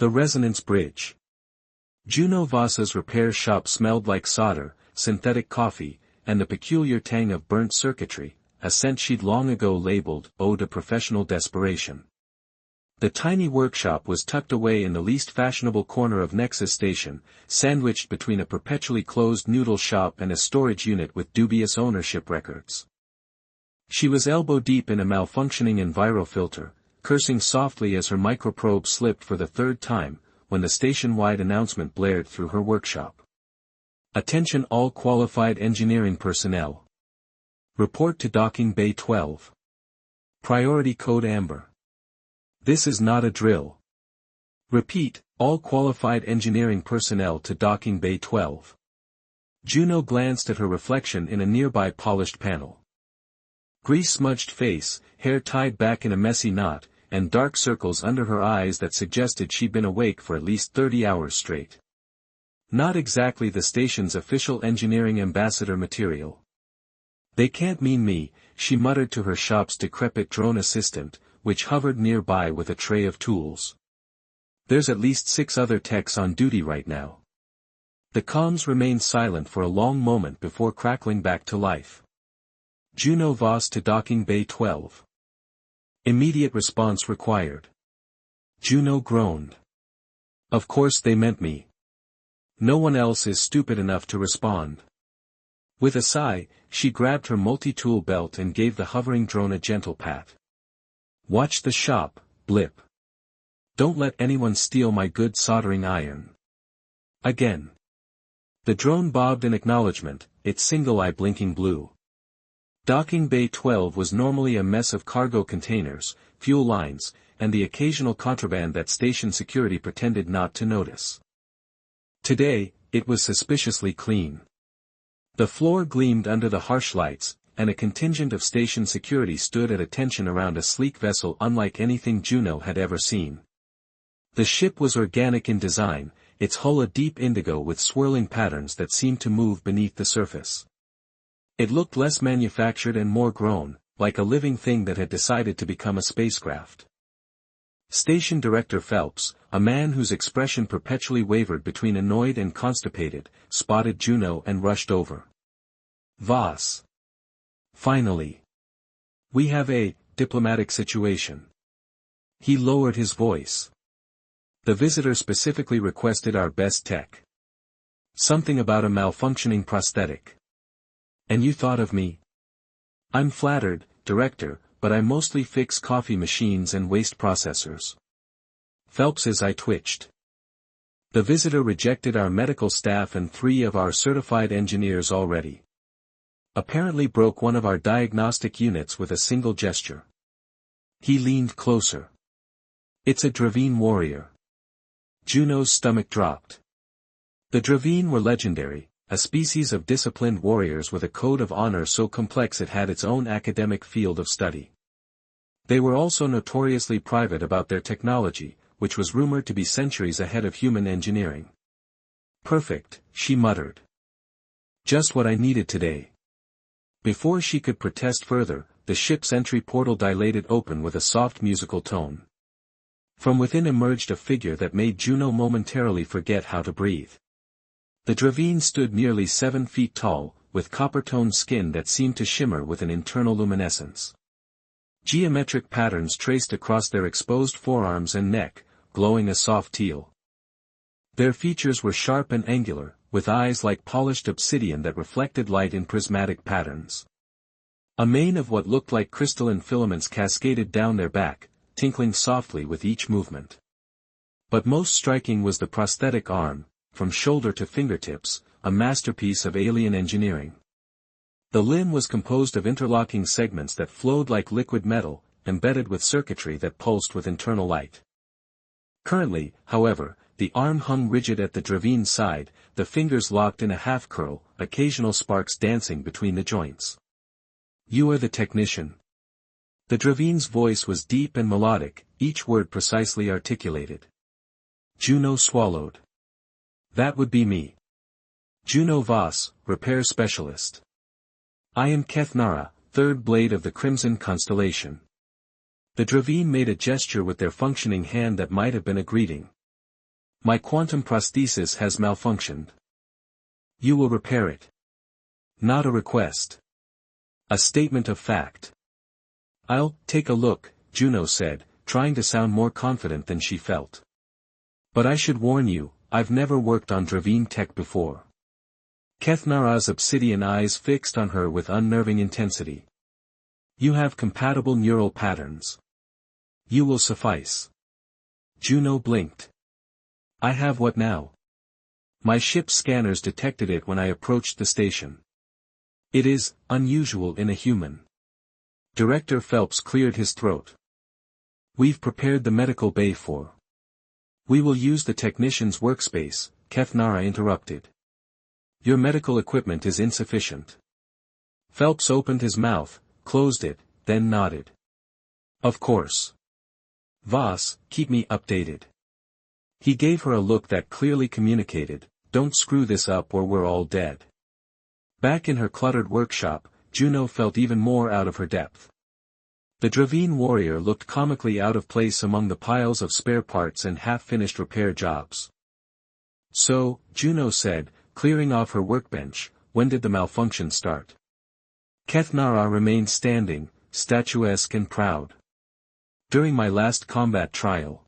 The resonance bridge. Juno Vasa's repair shop smelled like solder, synthetic coffee, and the peculiar tang of burnt circuitry, a scent she'd long ago labeled ode to professional desperation. The tiny workshop was tucked away in the least fashionable corner of Nexus Station, sandwiched between a perpetually closed noodle shop and a storage unit with dubious ownership records. She was elbow-deep in a malfunctioning envirofilter, cursing softly as her microprobe slipped for the third time, when the station-wide announcement blared through her workshop. Attention all qualified engineering personnel. Report to Docking Bay 12. Priority code Amber. This is not a drill. Repeat, all qualified engineering personnel to Docking Bay 12. Juno glanced at her reflection in a nearby polished panel. Grease-smudged face, hair tied back in a messy knot, and dark circles under her eyes that suggested she'd been awake for at least 30 hours straight. Not exactly the station's official engineering ambassador material. They can't mean me, she muttered to her shop's decrepit drone assistant, which hovered nearby with a tray of tools. There's at least 6 other techs on duty right now. The comms remained silent for a long moment before crackling back to life. Juno Voss to Docking Bay 12. Immediate response required. Juno groaned. Of course they meant me. No one else is stupid enough to respond. With a sigh, she grabbed her multi-tool belt and gave the hovering drone a gentle pat. Watch the shop, blip. Don't let anyone steal my good soldering iron. Again. The drone bobbed in acknowledgement, its single eye blinking blue. Docking Bay 12 was normally a mess of cargo containers, fuel lines, and the occasional contraband that station security pretended not to notice. Today, it was suspiciously clean. The floor gleamed under the harsh lights, and a contingent of station security stood at attention around a sleek vessel unlike anything Juno had ever seen. The ship was organic in design, its hull a deep indigo with swirling patterns that seemed to move beneath the surface. It looked less manufactured and more grown, like a living thing that had decided to become a spacecraft. Station Director Phelps, a man whose expression perpetually wavered between annoyed and constipated, spotted Juno and rushed over. Voss. Finally. We have a diplomatic situation. He lowered his voice. The visitor specifically requested our best tech. Something about a malfunctioning prosthetic. And you thought of me? I'm flattered, Director, but I mostly fix coffee machines and waste processors. Phelps's eye twitched. The visitor rejected our medical staff and 3 of our certified engineers already. Apparently broke one of our diagnostic units with a single gesture. He leaned closer. It's a Dravine warrior. Juno's stomach dropped. The Dravine were legendary, a species of disciplined warriors with a code of honor so complex it had its own academic field of study. They were also notoriously private about their technology, which was rumored to be centuries ahead of human engineering. Perfect, she muttered. Just what I needed today. Before she could protest further, the ship's entry portal dilated open with a soft musical tone. From within emerged a figure that made Juno momentarily forget how to breathe. The Dravine stood nearly 7 feet tall, with copper-toned skin that seemed to shimmer with an internal luminescence. Geometric patterns traced across their exposed forearms and neck, glowing a soft teal. Their features were sharp and angular, with eyes like polished obsidian that reflected light in prismatic patterns. A mane of what looked like crystalline filaments cascaded down their back, tinkling softly with each movement. But most striking was the prosthetic arm, from shoulder to fingertips, a masterpiece of alien engineering. The limb was composed of interlocking segments that flowed like liquid metal, embedded with circuitry that pulsed with internal light. Currently, however, the arm hung rigid at the Dravine's side, the fingers locked in a half-curl, occasional sparks dancing between the joints. You are the technician. The Dravine's voice was deep and melodic, each word precisely articulated. Juno swallowed. That would be me. Juno Voss, repair specialist. I am Kethnara, 3rd blade of the Crimson Constellation. The Dravine made a gesture with their functioning hand that might have been a greeting. My quantum prosthesis has malfunctioned. You will repair it. Not a request. A statement of fact. I'll take a look, Juno said, trying to sound more confident than she felt. But I should warn you, I've never worked on Dravine tech before. Kethnara's obsidian eyes fixed on her with unnerving intensity. You have compatible neural patterns. You will suffice. Juno blinked. I have what now? My ship's scanners detected it when I approached the station. It is unusual in a human. Director Phelps cleared his throat. We've prepared the medical bay for. We will use the technician's workspace, Kethnara interrupted. Your medical equipment is insufficient. Phelps opened his mouth, closed it, then nodded. Of course. Voss, keep me updated. He gave her a look that clearly communicated, don't screw this up or we're all dead. Back in her cluttered workshop, Juno felt even more out of her depth. The Dravine warrior looked comically out of place among the piles of spare parts and half-finished repair jobs. So, Juno said, clearing off her workbench, when did the malfunction start? Kethnara remained standing, statuesque and proud. During my last combat trial.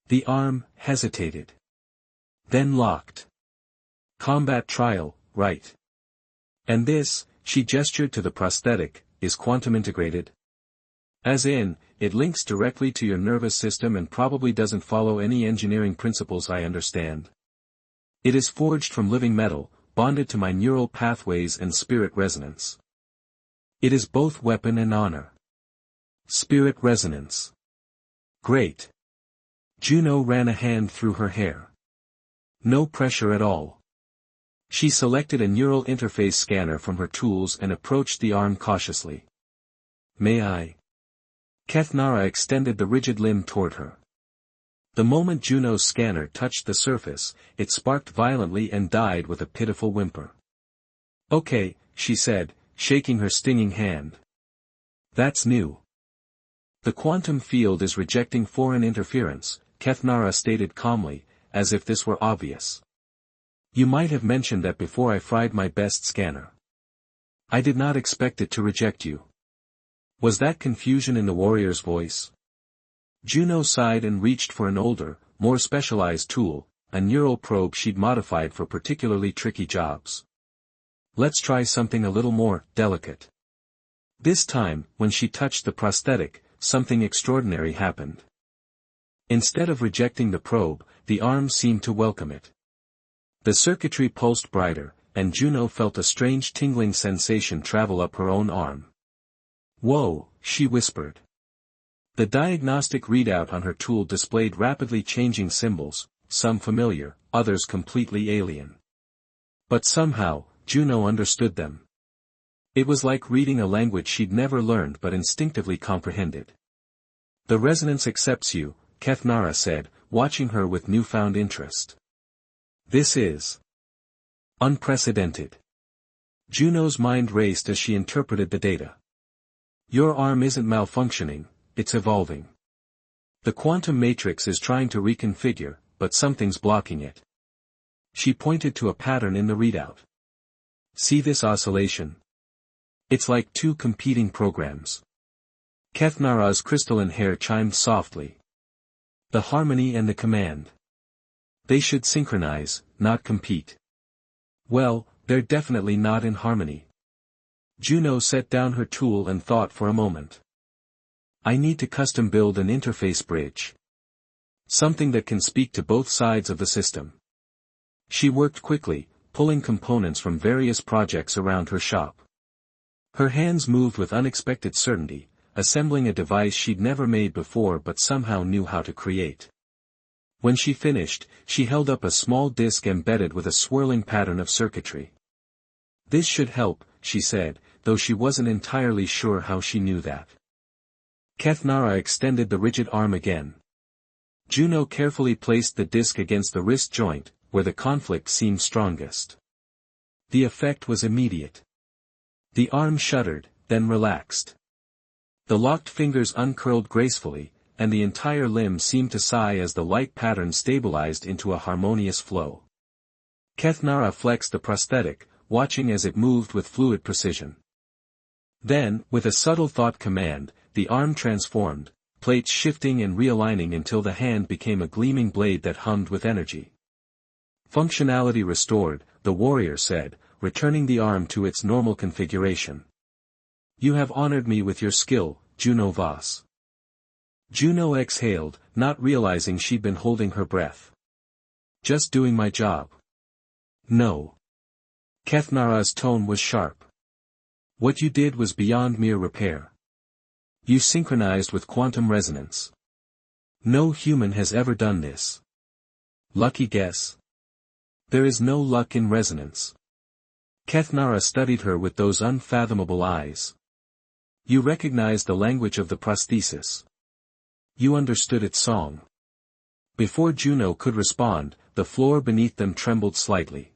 The arm hesitated. Then locked. Combat trial, right. And this, she gestured to the prosthetic, is quantum integrated? As in, it links directly to your nervous system and probably doesn't follow any engineering principles I understand. It is forged from living metal, bonded to my neural pathways and spirit resonance. It is both weapon and honor. Spirit resonance. Great. Juno ran a hand through her hair. No pressure at all. She selected a neural interface scanner from her tools and approached the arm cautiously. May I? Kethnara extended the rigid limb toward her. The moment Juno's scanner touched the surface, it sparked violently and died with a pitiful whimper. Okay, she said, shaking her stinging hand. That's new. The quantum field is rejecting foreign interference, Kethnara stated calmly, as if this were obvious. You might have mentioned that before I fried my best scanner. I did not expect it to reject you. Was that confusion in the warrior's voice? Juno sighed and reached for an older, more specialized tool, a neural probe she'd modified for particularly tricky jobs. Let's try something a little more delicate. This time, when she touched the prosthetic, something extraordinary happened. Instead of rejecting the probe, the arm seemed to welcome it. The circuitry pulsed brighter, and Juno felt a strange tingling sensation travel up her own arm. Whoa, she whispered. The diagnostic readout on her tool displayed rapidly changing symbols, some familiar, others completely alien. But somehow, Juno understood them. It was like reading a language she'd never learned but instinctively comprehended. The resonance accepts you, Kethnara said, watching her with newfound interest. This is unprecedented. Juno's mind raced as she interpreted the data. Your arm isn't malfunctioning, it's evolving. The quantum matrix is trying to reconfigure, but something's blocking it. She pointed to a pattern in the readout. See this oscillation? It's like two competing programs. Kethnara's crystalline hair chimed softly. The harmony and the command. They should synchronize, not compete. Well, they're definitely not in harmony. Juno set down her tool and thought for a moment. I need to custom build an interface bridge. Something that can speak to both sides of the system. She worked quickly, pulling components from various projects around her shop. Her hands moved with unexpected certainty, assembling a device she'd never made before but somehow knew how to create. When she finished, she held up a small disc embedded with a swirling pattern of circuitry. This should help, she said, though she wasn't entirely sure how she knew that. Kethnara extended the rigid arm again. Juno carefully placed the disc against the wrist joint, where the conflict seemed strongest. The effect was immediate. The arm shuddered, then relaxed. The locked fingers uncurled gracefully, and the entire limb seemed to sigh as the light pattern stabilized into a harmonious flow. Kethnara flexed the prosthetic, watching as it moved with fluid precision. Then, with a subtle thought command, the arm transformed, plates shifting and realigning until the hand became a gleaming blade that hummed with energy. Functionality restored, the warrior said, returning the arm to its normal configuration. You have honored me with your skill, Juno Voss. Juno exhaled, not realizing she'd been holding her breath. Just doing my job. No. Kethnara's tone was sharp. What you did was beyond mere repair. You synchronized with quantum resonance. No human has ever done this. Lucky guess. There is no luck in resonance. Kethnara studied her with those unfathomable eyes. You recognized the language of the prosthesis. You understood its song. Before Juno could respond, the floor beneath them trembled slightly.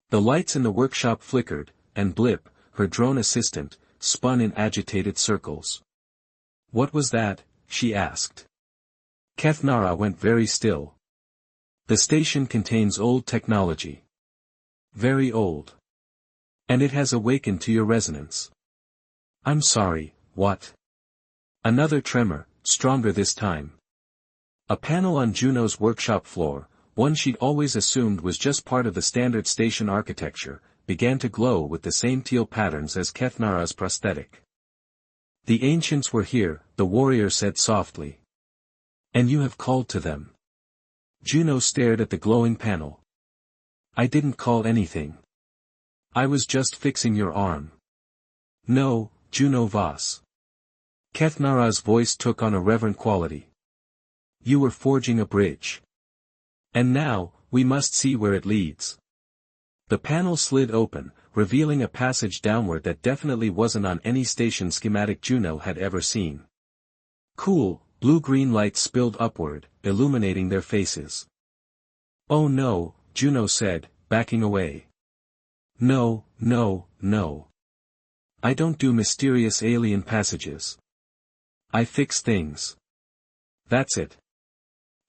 The lights in the workshop flickered, and Blip, her drone assistant, spun in agitated circles. What was that? She asked. Kethnara went very still. The station contains old technology. Very old. And it has awakened to your resonance. I'm sorry, what? Another tremor, stronger this time. A panel on Juno's workshop floor, one she'd always assumed was just part of the standard station architecture, began to glow with the same teal patterns as Kethnara's prosthetic. The ancients were here, the warrior said softly. And you have called to them. Juno stared at the glowing panel. I didn't call anything. I was just fixing your arm. No, Juno Voss. Kethnara's voice took on a reverent quality. You were forging a bridge. And now, we must see where it leads. The panel slid open, revealing a passage downward that definitely wasn't on any station schematic Juno had ever seen. Cool, blue-green lights spilled upward, illuminating their faces. Oh no, Juno said, backing away. No, no, no. I don't do mysterious alien passages. I fix things. That's it.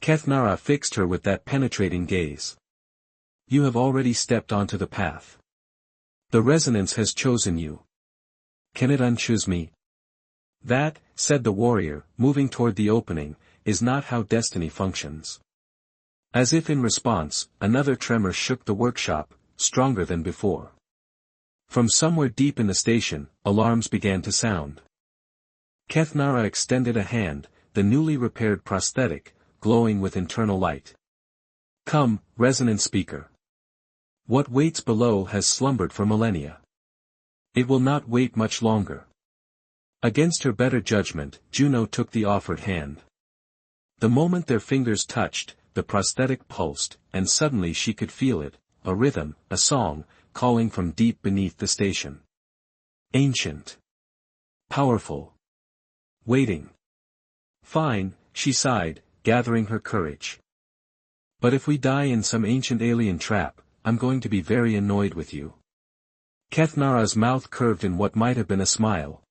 Kethnara fixed her with that penetrating gaze. You have already stepped onto the path. The resonance has chosen you. Can it unchoose me? That, said the warrior, moving toward the opening, is not how destiny functions. As if in response, another tremor shook the workshop, stronger than before. From somewhere deep in the station, alarms began to sound. Kethnara extended a hand, the newly repaired prosthetic, glowing with internal light. Come, resonance speaker. What waits below has slumbered for millennia. It will not wait much longer. Against her better judgment, Juno took the offered hand. The moment their fingers touched, the prosthetic pulsed, and suddenly she could feel it, a rhythm, a song, calling from deep beneath the station. Ancient. Powerful. Waiting. Fine, she sighed, gathering her courage. But if we die in some ancient alien trap, I'm going to be very annoyed with you. Kethnara's mouth curved in what might have been a smile.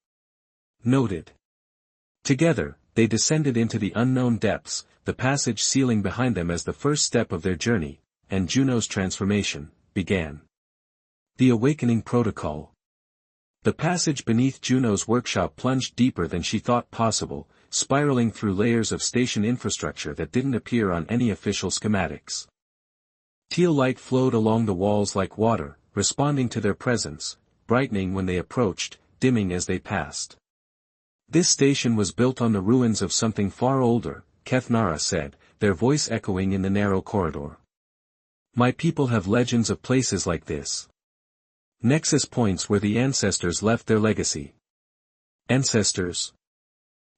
Noted. Together, they descended into the unknown depths, the passage sealing behind them as the first step of their journey, and Juno's transformation began. The Awakening Protocol. The passage beneath Juno's workshop plunged deeper than she thought possible, spiraling through layers of station infrastructure that didn't appear on any official schematics. Teal light flowed along the walls like water, responding to their presence, brightening when they approached, dimming as they passed. This station was built on the ruins of something far older, Kethnara said, their voice echoing in the narrow corridor. My people have legends of places like this. Nexus points where the ancestors left their legacy. Ancestors?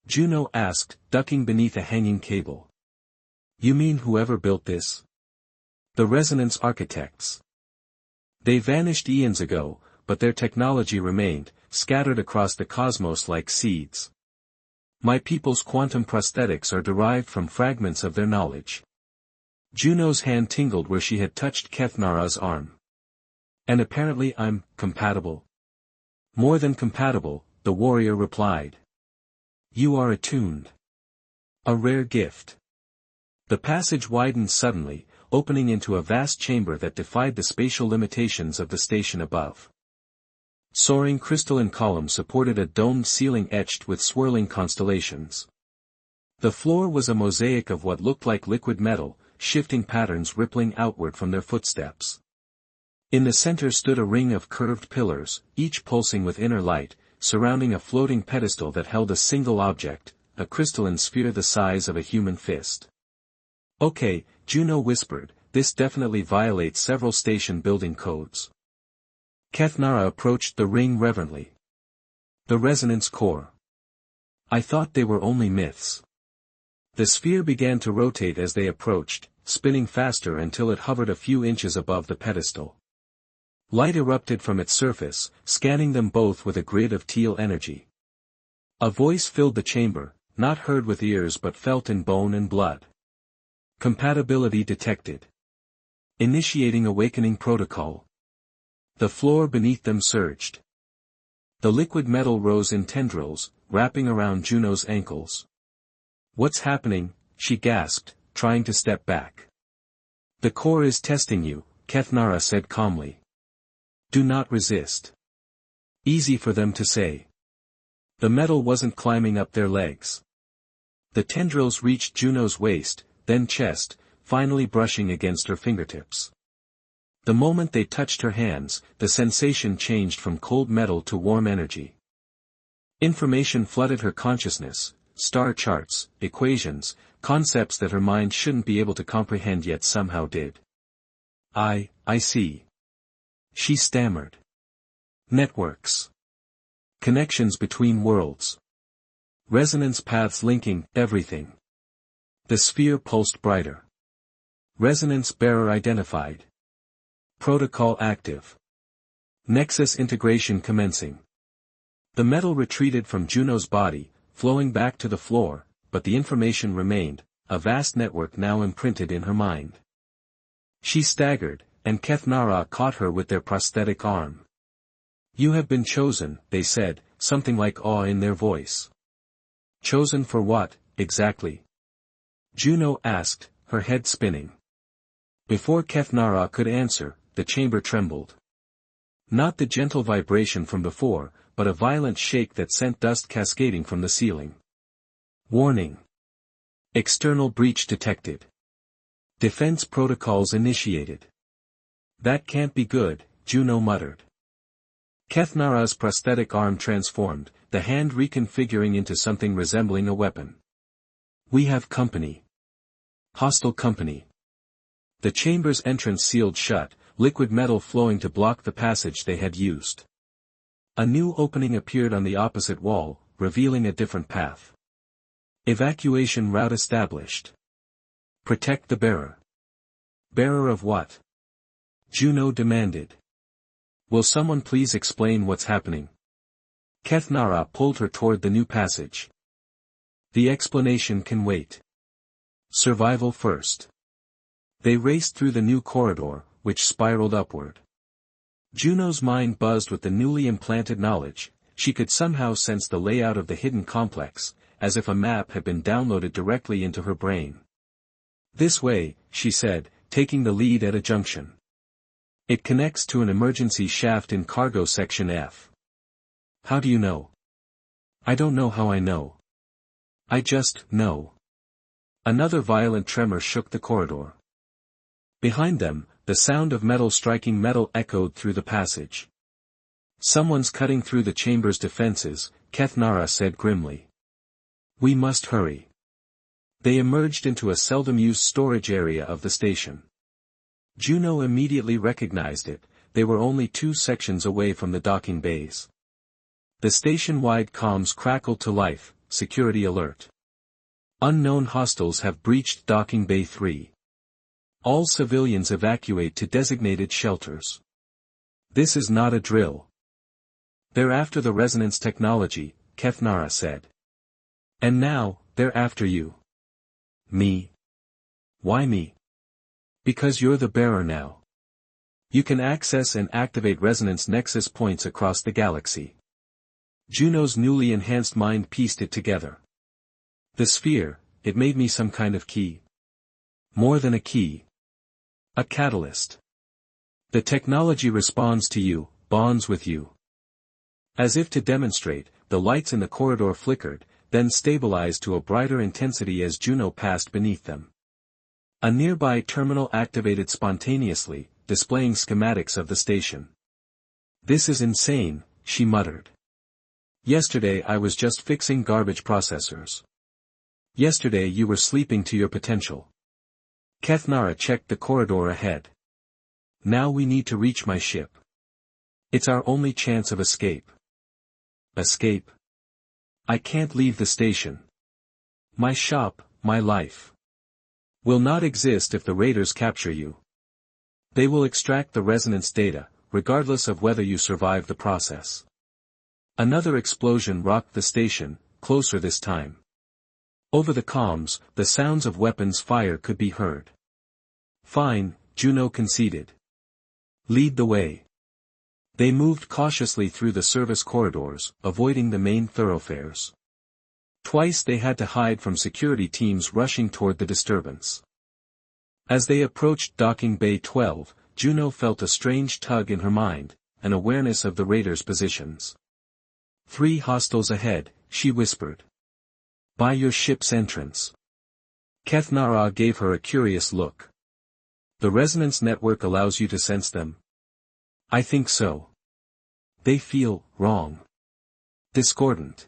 Juno asked, ducking beneath a hanging cable. You mean whoever built this? The resonance architects. They vanished eons ago, but their technology remained, scattered across the cosmos like seeds. My people's quantum prosthetics are derived from fragments of their knowledge. Juno's hand tingled where she had touched Kethnara's arm. And apparently I'm compatible. More than compatible, the warrior replied. You are attuned. A rare gift. The passage widened suddenly, opening into a vast chamber that defied the spatial limitations of the station above. Soaring crystalline columns supported a domed ceiling etched with swirling constellations. The floor was a mosaic of what looked like liquid metal, shifting patterns rippling outward from their footsteps. In the center stood a ring of curved pillars, each pulsing with inner light, surrounding a floating pedestal that held a single object, a crystalline sphere the size of a human fist. "Okay," Juno whispered, "this definitely violates several station building codes." Kethnara approached the ring reverently. "The resonance core. I thought they were only myths." The sphere began to rotate as they approached, spinning faster until it hovered a few inches above the pedestal. Light erupted from its surface, scanning them both with a grid of teal energy. A voice filled the chamber, not heard with ears but felt in bone and blood. "Compatibility detected. Initiating awakening protocol." The floor beneath them surged. The liquid metal rose in tendrils, wrapping around Juno's ankles. "What's happening?" she gasped, trying to step back. "The core is testing you," Kethnara said calmly. "Do not resist." Easy for them to say. The metal wasn't climbing up their legs. The tendrils reached Juno's waist, then chest, finally brushing against her fingertips. The moment they touched her hands, the sensation changed from cold metal to warm energy. Information flooded her consciousness, star charts, equations, concepts that her mind shouldn't be able to comprehend yet somehow did. I see." She stammered. "Networks. Connections between worlds. Resonance paths linking everything." The sphere pulsed brighter. "Resonance bearer identified. Protocol active. Nexus integration commencing." The metal retreated from Juno's body, flowing back to the floor, but the information remained, a vast network now imprinted in her mind. She staggered, and Kethnara caught her with their prosthetic arm. "You have been chosen," they said, something like awe in their voice. "Chosen for what, exactly?" Juno asked, her head spinning. Before Kethnara could answer, the chamber trembled. Not the gentle vibration from before, but a violent shake that sent dust cascading from the ceiling. "Warning. External breach detected. Defense protocols initiated." "That can't be good," Juno muttered. Kethnara's prosthetic arm transformed, the hand reconfiguring into something resembling a weapon. "We have company. Hostile company." The chamber's entrance sealed shut, liquid metal flowing to block the passage they had used. A new opening appeared on the opposite wall, revealing a different path. "Evacuation route established. Protect the bearer." "Bearer of what?" Juno demanded. "Will someone please explain what's happening?" Kethnara pulled her toward the new passage. "The explanation can wait. Survival first." They raced through the new corridor, which spiraled upward. Juno's mind buzzed with the newly implanted knowledge. She could somehow sense the layout of the hidden complex, as if a map had been downloaded directly into her brain. "This way," she said, taking the lead at a junction. "It connects to an emergency shaft in cargo section F." "How do you know?" "I don't know how I know. I just know." Another violent tremor shook the corridor. Behind them, the sound of metal striking metal echoed through the passage. "Someone's cutting through the chamber's defenses," Kethnara said grimly. "We must hurry." They emerged into a seldom-used storage area of the station. Juno immediately recognized it. They were only 2 sections away from the docking bays. The station-wide comms crackled to life, "Security alert. Unknown hostiles have breached docking bay 3. All civilians evacuate to designated shelters." "This is not a drill. They're after the resonance technology," Kethnara said. "And now, they're after you." "Me? Why me?" "Because you're the bearer now. You can access and activate resonance nexus points across the galaxy." Juno's newly enhanced mind pieced it together. The sphere, it made me some kind of key. More than a key. A catalyst. The technology responds to you, bonds with you. As if to demonstrate, the lights in the corridor flickered, then stabilized to a brighter intensity as Juno passed beneath them. A nearby terminal activated spontaneously, displaying schematics of the station. "This is insane," she muttered. "Yesterday I was just fixing garbage processors. Yesterday you were sleeping to your potential." Kethnara checked the corridor ahead. "Now we need to reach my ship. It's our only chance of escape." "Escape? I can't leave the station. My shop, my life, will not exist if the raiders capture you. They will extract the resonance data, regardless of whether you survive the process." Another explosion rocked the station, closer this time. Over the comms, the sounds of weapons fire could be heard. "Fine," Juno conceded. "Lead the way." They moved cautiously through the service corridors, avoiding the main thoroughfares. Twice they had to hide from security teams rushing toward the disturbance. As they approached Docking Bay 12, Juno felt a strange tug in her mind, an awareness of the raiders' positions. "3 hostiles ahead," she whispered. "By your ship's entrance." Kethnara gave her a curious look. "The resonance network allows you to sense them?" "I think so. They feel wrong. Discordant."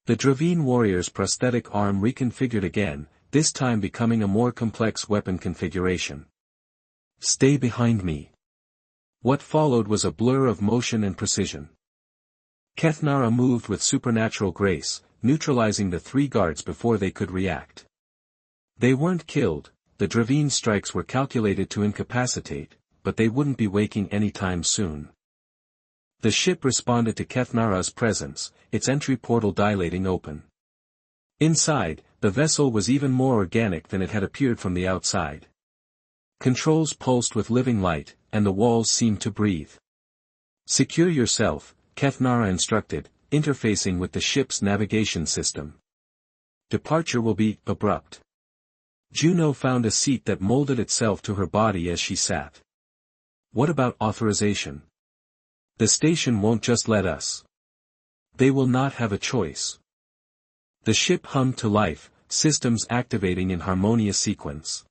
The Dravine warrior's prosthetic arm reconfigured again, this time becoming a more complex weapon configuration. "Stay behind me." What followed was a blur of motion and precision. Kethnara moved with supernatural grace, neutralizing the 3 guards before they could react. They weren't killed, the Dravine strikes were calculated to incapacitate, but they wouldn't be waking anytime soon. The ship responded to Kethnara's presence, its entry portal dilating open. Inside, the vessel was even more organic than it had appeared from the outside. Controls pulsed with living light, and the walls seemed to breathe. "Secure yourself," Kethnara instructed, interfacing with the ship's navigation system. "Departure will be abrupt." Juno found a seat that molded itself to her body as she sat. "What about authorization? The station won't just let us. They will not have a choice." The ship hummed to life, systems activating in harmonious sequence.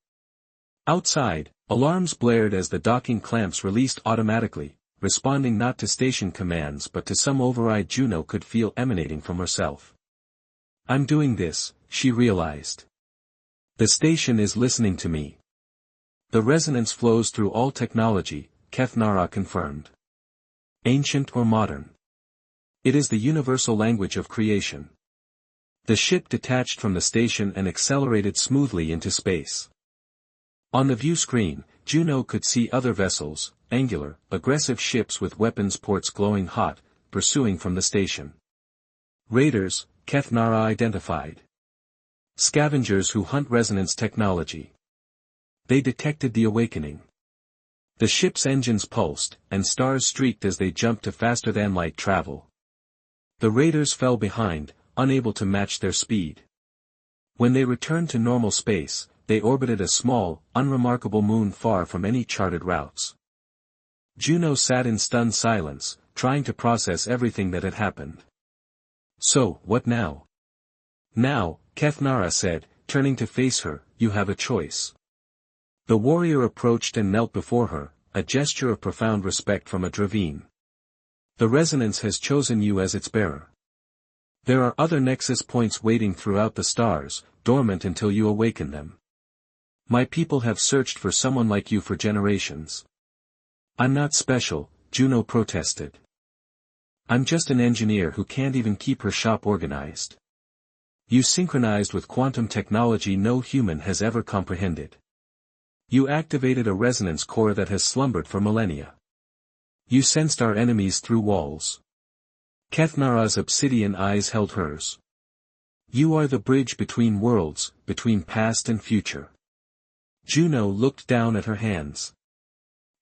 Outside, alarms blared as the docking clamps released automatically, responding not to station commands but to some override Juno could feel emanating from herself. "I'm doing this," she realized. "The station is listening to me." "The resonance flows through all technology," Kethnara confirmed. "Ancient or modern. It is the universal language of creation." The ship detached from the station and accelerated smoothly into space. On the view screen, Juno could see other vessels, angular, aggressive ships with weapons ports glowing hot, pursuing from the station. Raiders, Kethnara identified. Scavengers who hunt resonance technology. They detected the awakening. The ship's engines pulsed, and stars streaked as they jumped to faster-than-light travel. The raiders fell behind, unable to match their speed. When they returned to normal space, they orbited a small, unremarkable moon far from any charted routes. Juno sat in stunned silence, trying to process everything that had happened. "So, what now?" "Now," Kethnara said, turning to face her, "you have a choice." The warrior approached and knelt before her, a gesture of profound respect from a Dravine. "The resonance has chosen you as its bearer. There are other nexus points waiting throughout the stars, dormant until you awaken them. My people have searched for someone like you for generations." "I'm not special," Juno protested. "I'm just an engineer who can't even keep her shop organized. You synchronized with quantum technology no human has ever comprehended. You activated a resonance core that has slumbered for millennia. You sensed our enemies through walls." Kethnara's obsidian eyes held hers. "You are the bridge between worlds, between past and future." Juno looked down at her hands.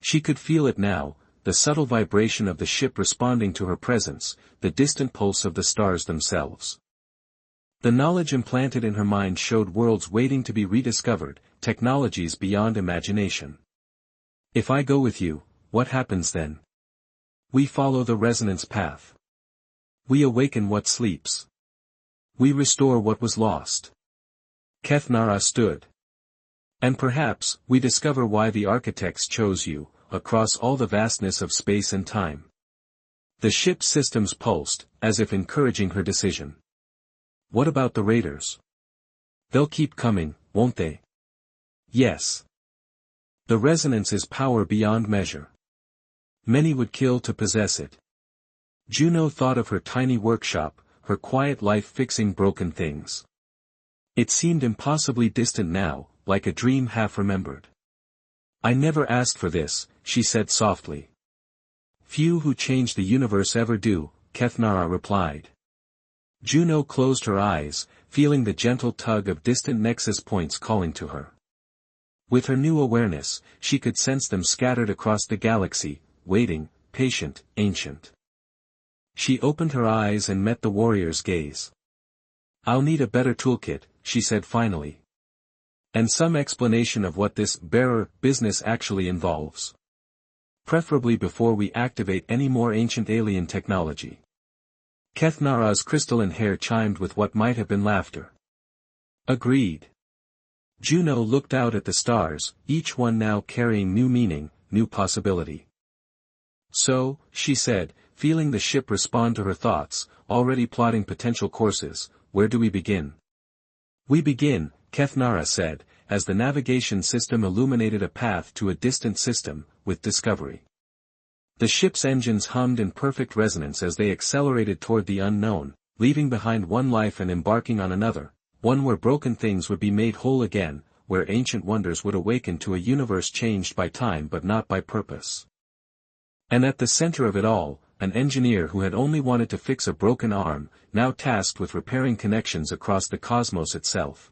She could feel it now, the subtle vibration of the ship responding to her presence, the distant pulse of the stars themselves. The knowledge implanted in her mind showed worlds waiting to be rediscovered, technologies beyond imagination. If I go with you, what happens then? We follow the resonance path. We awaken what sleeps. We restore what was lost. Kethnara stood. And perhaps, we discover why the architects chose you, across all the vastness of space and time. The ship's systems pulsed, as if encouraging her decision. What about the raiders? They'll keep coming, won't they? Yes. The resonance is power beyond measure. Many would kill to possess it. Juno thought of her tiny workshop, her quiet life fixing broken things. It seemed impossibly distant now, like a dream half remembered. I never asked for this, she said softly. Few who change the universe ever do, Kethnara replied. Juno closed her eyes, feeling the gentle tug of distant nexus points calling to her. With her new awareness, she could sense them scattered across the galaxy, waiting, patient, ancient. She opened her eyes and met the warrior's gaze. I'll need a better toolkit, she said finally. And some explanation of what this bearer business actually involves. Preferably before we activate any more ancient alien technology. Kethnara's crystalline hair chimed with what might have been laughter. Agreed. Juno looked out at the stars, each one now carrying new meaning, new possibility. So, she said, feeling the ship respond to her thoughts, already plotting potential courses, where do we begin? We begin, Kethnara said, as the navigation system illuminated a path to a distant system, with discovery. The ship's engines hummed in perfect resonance as they accelerated toward the unknown, leaving behind one life and embarking on another, one where broken things would be made whole again, where ancient wonders would awaken to a universe changed by time but not by purpose. And at the center of it all, an engineer who had only wanted to fix a broken arm, now tasked with repairing connections across the cosmos itself.